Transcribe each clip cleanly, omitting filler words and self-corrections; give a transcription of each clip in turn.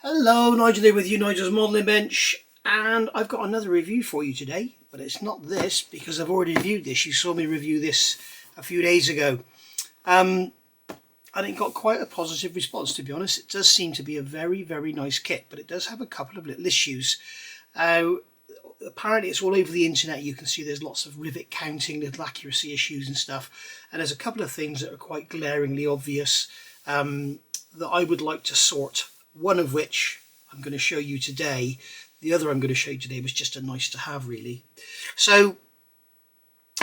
Hello, Nigel here with you, Nigel's Modelling Bench, and I've got another review for you today, but it's not this because I've already reviewed this. You saw me review this a few days ago, and it got quite a positive response, to be honest. It does seem to be a very, very nice kit, but it does have a couple of little issues. Apparently it's all over the internet. You can see there's lots of rivet counting, little accuracy issues and stuff, and there's a couple of things that are quite glaringly obvious that I would like to sort. One of which I'm going to show you today. The other I'm going to show you today was just a nice to have, really. So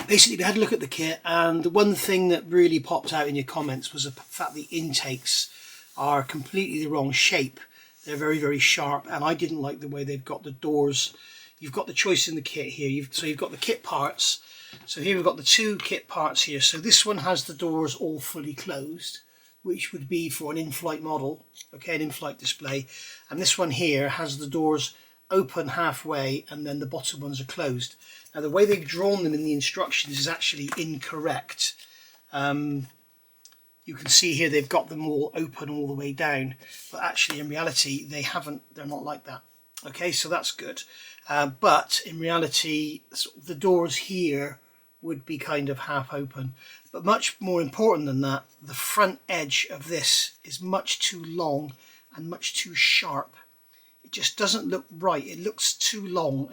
basically we had a look at the kit, and the one thing that really popped out in your comments was the fact the intakes are completely the wrong shape. They're very, very sharp, and I didn't like the way they've got the doors. You've got the choice in the kit here. So you've got the kit parts. So here we've got the two kit parts here. So this one has the doors all fully closed, which would be for an in-flight model, okay, an in-flight display. And this one here has the doors open halfway and then the bottom ones are closed. Now the way they've drawn them in the instructions is actually incorrect. You can see here they've got them all open all the way down, but actually in reality they haven't, they're not like that. Okay, so that's good. But in reality the doors here would be kind of half open. But much more important than that, the front edge of this is much too long and much too sharp. It just doesn't look right. It looks too long.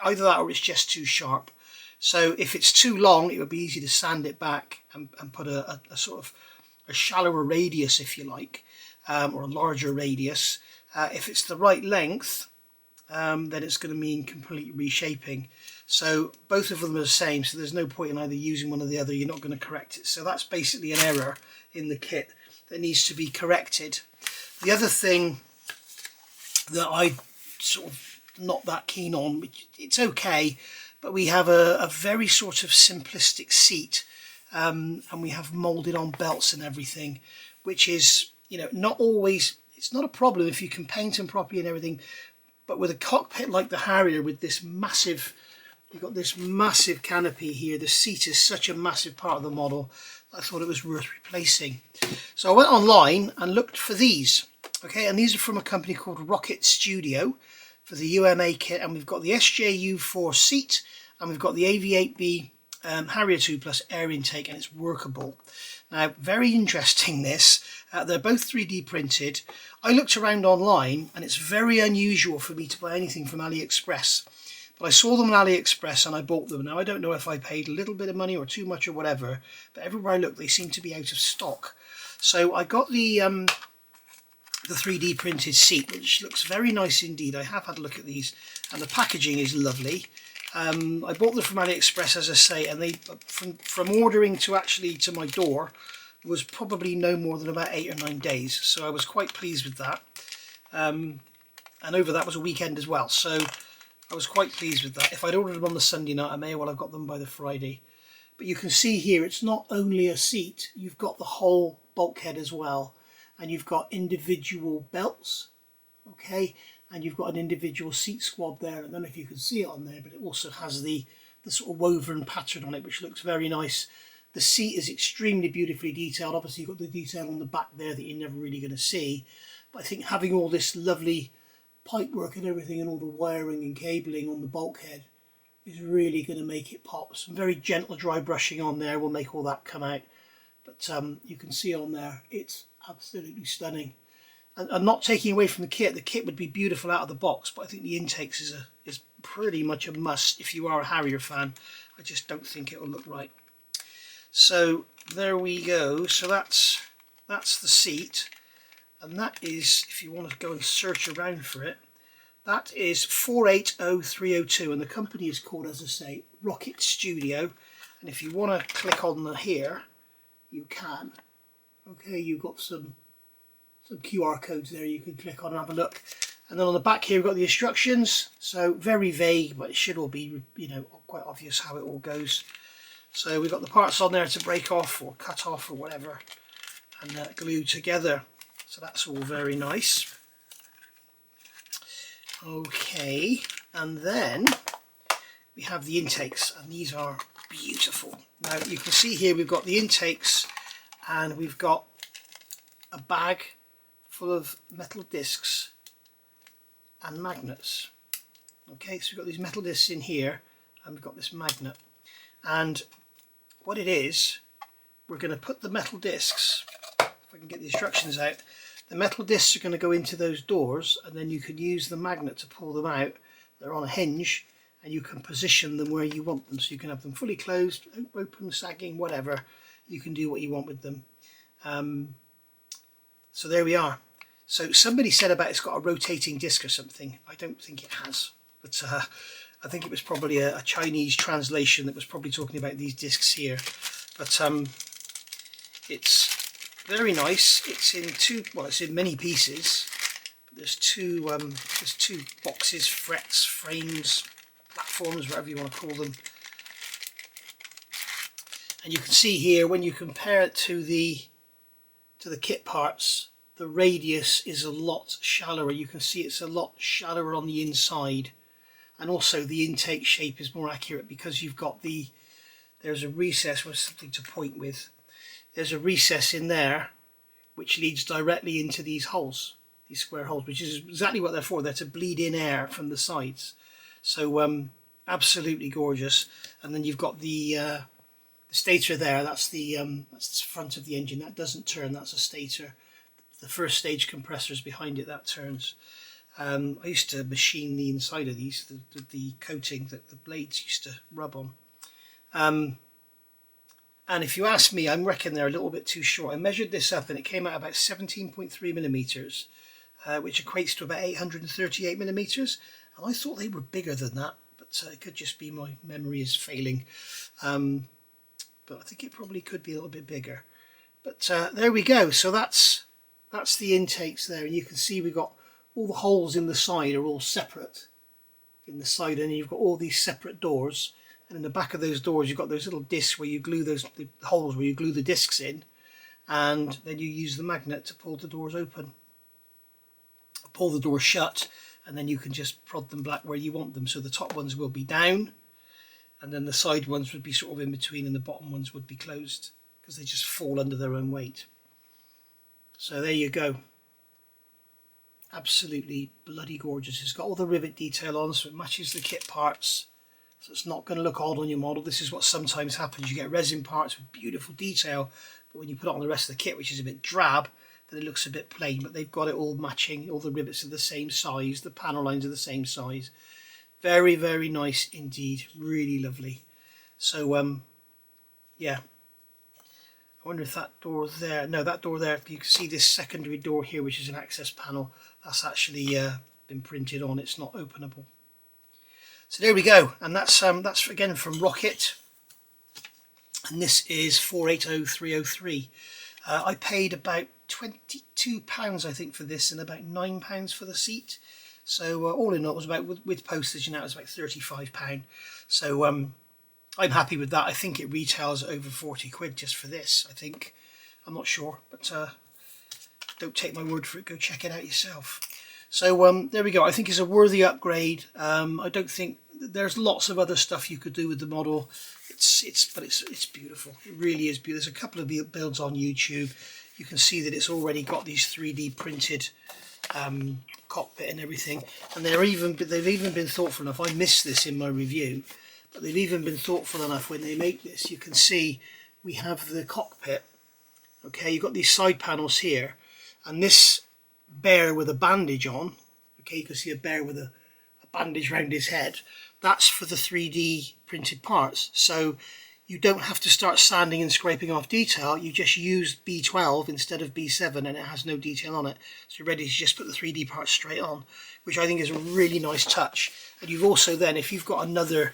Either that or it's just too sharp. So if it's too long, it would be easy to sand it back and put a sort of a shallower radius, if you like, or a larger radius. If it's the right length, then it's going to mean complete reshaping. So both of them are the same, so there's no point in either using one or the other. You're not going to correct it. So that's basically an error in the kit that needs to be corrected. The other thing that I'm sort of not that keen on, it's okay, but we have a very sort of simplistic seat, and we have moulded on belts and everything, which is, you know, not always, it's not a problem if you can paint them properly and everything, but with a cockpit like the Harrier with this massive, you've got this massive canopy here, the seat is such a massive part of the model, I thought it was worth replacing. So I went online and looked for these, okay, and these are from a company called Rockit Studio for the UMA kit, and we've got the SJU4 seat, and we've got the AV-8B Harrier II plus air intake, and it's workable. Now, very interesting this, they're both 3D printed. I looked around online, and it's very unusual for me to buy anything from AliExpress. But I saw them on AliExpress and I bought them. Now I don't know if I paid a little bit of money or too much or whatever, but everywhere I look they seem to be out of stock. So I got the 3D printed seat, which looks very nice indeed. I have had a look at these, and the packaging is lovely. I bought them from AliExpress, as I say, and they from ordering to actually to my door was probably no more than about 8 or 9 days. So I was quite pleased with that. And over that was a weekend as well. So I was quite pleased with that. If I'd ordered them on the Sunday night, I may well have got them by the Friday. But you can see here, it's not only a seat, you've got the whole bulkhead as well. And you've got individual belts, okay? And you've got an individual seat squad there. I don't know if you can see it on there, but it also has the sort of woven pattern on it, which looks very nice. The seat is extremely beautifully detailed. Obviously, you've got the detail on the back there that you're never really going to see. But I think having all this lovely pipework and everything and all the wiring and cabling on the bulkhead is really going to make it pop. Some very gentle dry brushing on there will make all that come out, but you can see on there it's absolutely stunning. And not taking away from the kit would be beautiful out of the box, but I think the intakes is pretty much a must if you are a Harrier fan. I just don't think it will look right. So there we go. So that's the seat. And that is, if you want to go and search around for it, that is 480302, and the company is called, as I say, Rockit Studio. And if you want to click on the here, you can. Okay, you've got some QR codes there you can click on and have a look. And then on the back here we've got the instructions. So very vague, but it should all be, you know, quite obvious how it all goes. So we've got the parts on there to break off or cut off or whatever, and glue together. So that's all very nice. Okay, and then we have the intakes, and these are beautiful. Now you can see here we've got the intakes, and we've got a bag full of metal discs and magnets. Okay, so we've got these metal discs in here and we've got this magnet, and what it is, we're going to put the metal discs, if I can get the instructions out, the metal discs are going to go into those doors, and then you can use the magnet to pull them out. They're on a hinge and you can position them where you want them, so you can have them fully closed, open, sagging, whatever. You can do what you want with them. So there we are. So somebody said about it's got a rotating disc or something. I don't think it has, but I think it was probably a Chinese translation that was probably talking about these discs here. But it's very nice. It's in it's in many pieces. But there's two boxes, frets, frames, platforms, whatever you want to call them. And you can see here, when you compare it to the kit parts, the radius is a lot shallower. You can see it's a lot shallower on the inside, and also the intake shape is more accurate because you've got there's a recess with something to point with. There's a recess in there which leads directly into these holes, these square holes, which is exactly what they're for. They're to bleed in air from the sides. So absolutely gorgeous. And then you've got the stator there. That's the front of the engine. That doesn't turn. That's a stator. The first stage compressor is behind it. That turns. I used to machine the inside of these, the coating that the blades used to rub on. And if you ask me, I reckon they're a little bit too short. I measured this up and it came out about 17.3 millimeters, which equates to about 838 millimeters. And I thought they were bigger than that, but it could just be my memory is failing. But I think it probably could be a little bit bigger. But there we go. So that's the intakes there, and you can see we've got all the holes in the side are all separate in the side, and you've got all these separate doors. And in the back of those doors, you've got those little discs where you glue the holes where you glue the discs in, and then you use the magnet to pull the doors open, pull the doors shut, and then you can just prod them back where you want them. So the top ones will be down, and then the side ones would be sort of in between, and the bottom ones would be closed because they just fall under their own weight. So there you go. Absolutely bloody gorgeous. It's got all the rivet detail on, so it matches the kit parts. So it's not going to look odd on your model. This is what sometimes happens. You get resin parts with beautiful detail, but when you put it on the rest of the kit, which is a bit drab, then it looks a bit plain. But they've got it all matching. All the rivets are the same size. The panel lines are the same size. Very, very nice indeed. Really lovely. So, yeah. I wonder if that door there... No, that door there, you can see this secondary door here, which is an access panel. That's actually been printed on. It's not openable. So there we go, and that's again from Rockit, and this is 480303. I paid about £22 I think for this, and about £9 for the seat. So all in all, it was about, with postage and that, it was about £35. So I'm happy with that. I think it retails over 40 quid just for this, I think. I'm not sure, but don't take my word for it, go check it out yourself. So there we go. I think it's a worthy upgrade. I don't think there's lots of other stuff you could do with the model. But it's beautiful. It really is beautiful. There's a couple of builds on YouTube. You can see that it's already got these 3D printed cockpit and everything. And they've even been thoughtful enough. I missed this in my review, but they've even been thoughtful enough when they make this. You can see we have the cockpit. Okay, you've got these side panels here, and this bear with a bandage on, okay, you can see a bear with a bandage around his head. That's for the 3D printed parts, so you don't have to start sanding and scraping off detail. You just use B12 instead of B7 and it has no detail on it, so you're ready to just put the 3D parts straight on, which I think is a really nice touch. And you've also then, if you've got another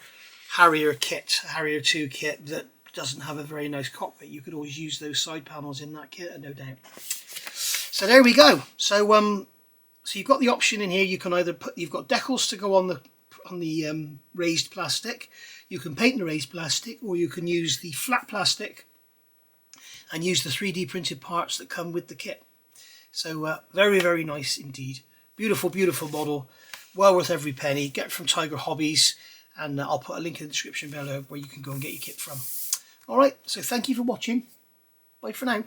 Harrier kit, Harrier II kit that doesn't have a very nice cockpit, you could always use those side panels in that kit, no doubt. So there we go. So so you've got the option in here. You can either you've got decals to go on the raised plastic. You can paint the raised plastic, or you can use the flat plastic and use the 3D printed parts that come with the kit. So very, very nice indeed. Beautiful, beautiful model. Well worth every penny. Get it from Tiger Hobbies, and I'll put a link in the description below where you can go and get your kit from. All right. So thank you for watching. Bye for now.